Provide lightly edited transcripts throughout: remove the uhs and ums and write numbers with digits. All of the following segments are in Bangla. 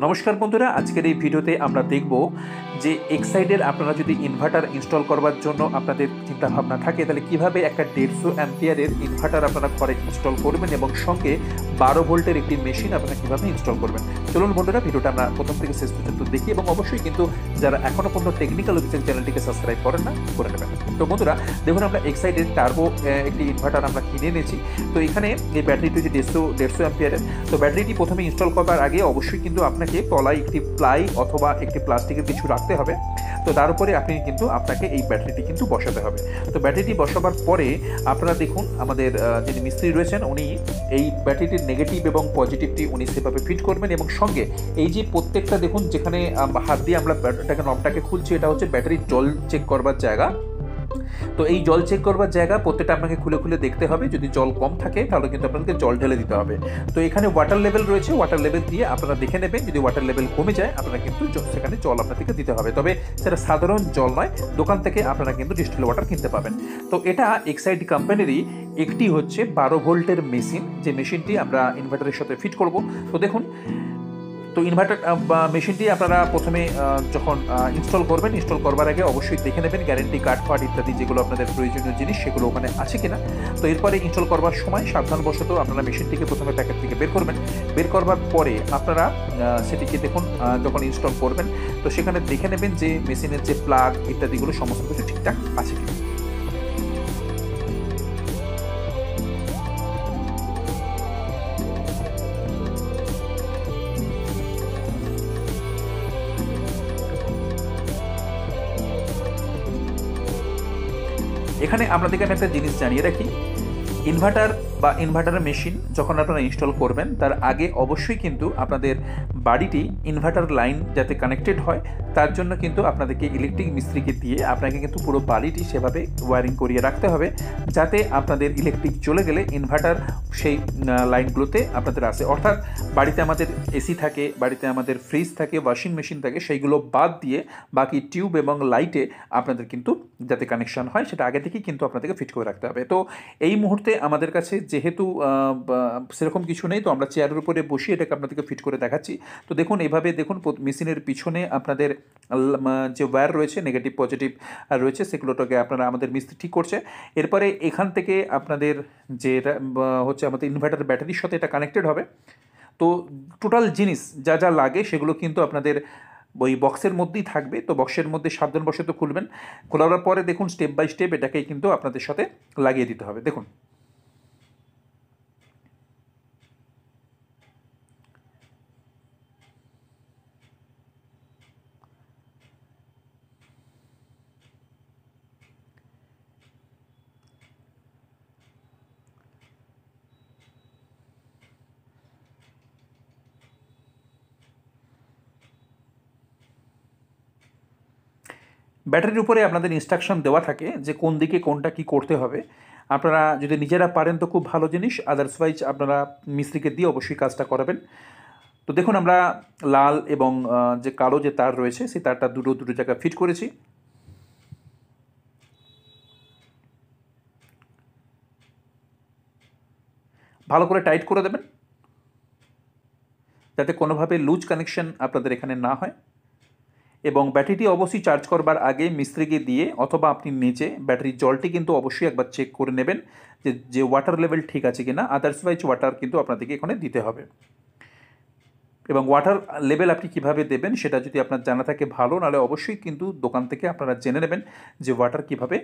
নমস্কার বন্ধুরা, আজকের এই ভিডিওতে আমরা দেখব যে এক্সাইডের আপনারা যদি ইনভার্টার ইনস্টল করবার জন্য আপনাদের চিন্তাভাবনা থাকে তাহলে কিভাবে একটা 150 অ্যাম্পিয়ারের ইনভার্টার আপনারা ঘরে ইনস্টল করবেন এবং সঙ্গে 12 ভোল্টের একটি মেশিন আপনারা কিভাবে ইনস্টল করবেন। চলুন বন্ধুরা, ভিডিওটা আমরা প্রথম থেকে শেষ পর্যন্ত দেখি এবং অবশ্যই কিন্তু যারা এখনও পর্যন্ত টেকনিক্যাল অফিসিয়াল চ্যানেলটিকে সাবস্ক্রাইব করেন না, করে নেবেন। তো বন্ধুরা দেখুন, আমরা এক্সাইডের টার্বো একটি ইনভার্টার আমরা কিনে এনেছি। তো এখানে এই ব্যাটারিটি হচ্ছে 150 অ্যাম্পিয়ারের। তো ব্যাটারিটি প্রথমে ইনস্টল করবার আগে অবশ্যই কিন্তু আপনাকে তলায় একটি প্লাই অথবা একটি প্লাস্টিকের কিছু রাখতে হবে। তো তার উপরে আপনাকে এই ব্যাটারিটি কিন্তু বসাতে হবে। তো ব্যাটারিটি বসাবার পরে আপনারা দেখুন, আমাদের যিনি মিস্ত্রি রয়েছেন উনি এই ব্যাটারিটির নেগেটিভ এবং পজিটিভটি উনি সেভাবে ফিট করবেন এবং সঙ্গে এই যে প্রত্যেকটা দেখুন যেখানে হাত দিয়ে আমরা ব্যাটারিটাকে নবটাকে খুলছি, এটা হচ্ছে ব্যাটারির জল চেক করবার জায়গা। তো এই জল চেক করবার জায়গা প্রত্যেকটা আপনাকে খুলে খুলে দেখতে হবে। যদি জল কম থাকে তাহলে কিন্তু আপনাদেরকে জল ঢেলে দিতে হবে। তো এখানে ওয়াটার লেভেল রয়েছে, ওয়াটার লেভেল দিয়ে আপনারা দেখে নেবেন। যদি ওয়াটার লেভেল কমে যায় আপনারা কিন্তু সেখানে জল আপনাদেরকে দিতে হবে, তবে সেটা সাধারণ জল নয়, দোকান থেকে আপনারা কিন্তু ডিস্টিল ওয়াটার কিনতে পাবেন। তো এটা এক্সাইড কোম্পানিরই একটি হচ্ছে 12 ভোল্টের মেশিন, যে মেশিনটি আমরা ইনভার্টারের সাথে ফিট করব। তো দেখুন, তো ইনভার্টার মেশিনটি আপনারা প্রথমে যখন ইনস্টল করবেন, ইনস্টল করবার আগে অবশ্যই দেখে নেবেন গ্যারেন্টি কার্ড ফার্ড ইত্যাদি যেগুলো আপনাদের প্রয়োজনীয় জিনিস সেগুলো ওখানে আছে কিনা। তো এরপরে ইনস্টল করবার সময় সাবধানবশত আপনারা মেশিনটিকে প্রথমে প্যাকেট থেকে বের করবেন। বের করবার পরে আপনারা সেটিকে দেখুন, যখন ইনস্টল করবেন তো সেখানে দেখে নেবেন যে মেশিনের যে প্লাগ ইত্যাদিগুলো সমস্ত কিছু ঠিকঠাক আছে কিনা। এখানে আপনাদেরকে আমি একটা জিনিস জানিয়ে রাখি, ইনভার্টার বা ইনভার্টারের মেশিন যখন আপনারা ইনস্টল করবেন তার আগে অবশ্যই কিন্তু আপনাদের বাড়িটি ইনভার্টার লাইন যাতে কানেক্টেড হয় তার জন্য কিন্তু আপনাদেরকে ইলেকট্রিক মিস্ত্রিকে দিয়ে আপনাকে কিন্তু পুরো বাড়িটি সেভাবে ওয়্যারিং করিয়ে রাখতে হবে, যাতে আপনাদের ইলেকট্রিক চলে গেলে ইনভার্টার সেই লাইনগুলোতে আপনাদের আসে। অর্থাৎ বাড়িতে আমাদের এসি থাকে, বাড়িতে আমাদের ফ্রিজ থাকে, ওয়াশিং মেশিন থাকে, সেইগুলো বাদ দিয়ে বাকি টিউব এবং লাইটে আপনাদের কিন্তু যাতে কানেকশন হয় সেটা আগে থেকেই কিন্তু আপনাদেরকে ফিট করে রাখতে হবে। তো এই মুহূর্তে আমাদের কাছে যেহেতু সেরকম কিছু নেই, তো আমরা চেয়ারের উপরে বসিয়ে এটাকে আপনাদেরকে ফিট করে দেখাচ্ছি। তো দেখুন, এভাবে দেখুন মেশিনের পিছনে আপনাদের যে ওয়্যার রয়েছে নেগেটিভ পজিটিভ রয়েছে সেগুলোটাকে আপনারা আমাদের মিস্ত্রি ঠিক করছে। এরপরে এখান থেকে আপনাদের যে হচ্ছে আমাদের ইনভার্টার ব্যাটারির সাথে এটা কানেক্টেড হবে। তো টোটাল জিনিস যা যা লাগে সেগুলো কিন্তু আপনাদের ওই বক্সের মধ্যেই থাকবে। তো বক্সের মধ্যে সাবধানবশত খুলবেন। খোলার পরে দেখুন স্টেপ বাই স্টেপ এটাকেই কিন্তু আপনাদের সাথে লাগিয়ে দিতে হবে। দেখুন, ব্যাটারির উপরে আপনাদের ইনস্ট্রাকশন দেওয়া থাকে যে কোন দিকে কোনটা কি করতে হবে। আপনারা যদি নিজেরা পারেন তো খুব ভালো জিনিস, আদার্সওয়াইজ আপনারা মিস্ত্রিকে দিয়ে অবশ্যই কাজটা করাবেন। তো দেখুন, আমরা লাল এবং যে কালো যে তার রয়েছে সেই তারটা দুটো জায়গায় ফিট করেছি। ভালো করে টাইট করে দেবেন যাতে কোনোভাবে লুজ কানেকশন আপনাদের এখানে না হয়। এবং ব্যাটারিটি অবশ্যই চার্জ করবার আগে মিস্ত্রিকে দিয়ে অথবা আপনি নিজে ব্যাটারির জলটি কিন্তু অবশ্যই একবার চেক করে নেবেন যে ওয়াটার লেভেল ঠিক আছে কিনা। আদার্সওয়াইজ ওয়াটার কিন্তু আপনাদেরকে এখানে দিতে হবে। এবং ওয়াটার লেভেল আপনি কীভাবে দেবেন সেটা যদি আপনার জানা থাকে ভালো, নাহলে অবশ্যই কিন্তু দোকান থেকে আপনারা জেনে নেবেন যে ওয়াটার কীভাবে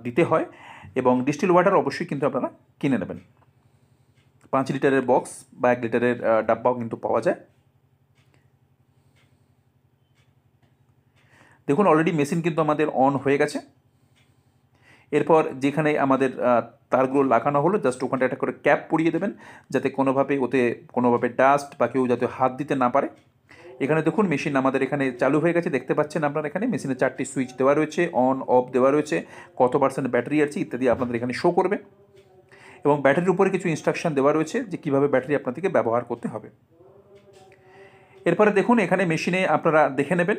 দিতে হয়। এবং ডিস্টিল ওয়াটার অবশ্যই কিন্তু আপনারা কিনে নেবেন। 5 লিটারের বক্স বা 1 লিটারের ডাব্বাও কিন্তু পাওয়া যায়। দেখুন, অলরেডি মেশিন কিন্তু আমাদের অন হয়ে গেছে। এরপর যেখানে আমাদের তারগুলো লাগানো হলো জাস্ট ওখানটা একটা করে ক্যাপ পরিয়ে দেবেন, যাতে কোনোভাবে ডাস্ট বা কেউ যাতে হাত দিতে না পারে। এখানে দেখুন, মেশিন আমাদের এখানে চালু হয়ে গেছে, দেখতে পাচ্ছেন আপনারা। এখানে মেশিনে 4টি সুইচ দেওয়া রয়েছে, অন অফ দেওয়া রয়েছে, কত পার্সেন্ট ব্যাটারি আছে ইত্যাদি আপনাদের এখানে শো করবে। এবং ব্যাটারির উপরে কিছু ইনস্ট্রাকশন দেওয়া রয়েছে যে কীভাবে ব্যাটারি আপনাদেরকে ব্যবহার করতে হবে। এরপরে দেখুন, এখানে মেশিনে আপনারা দেখে নেবেন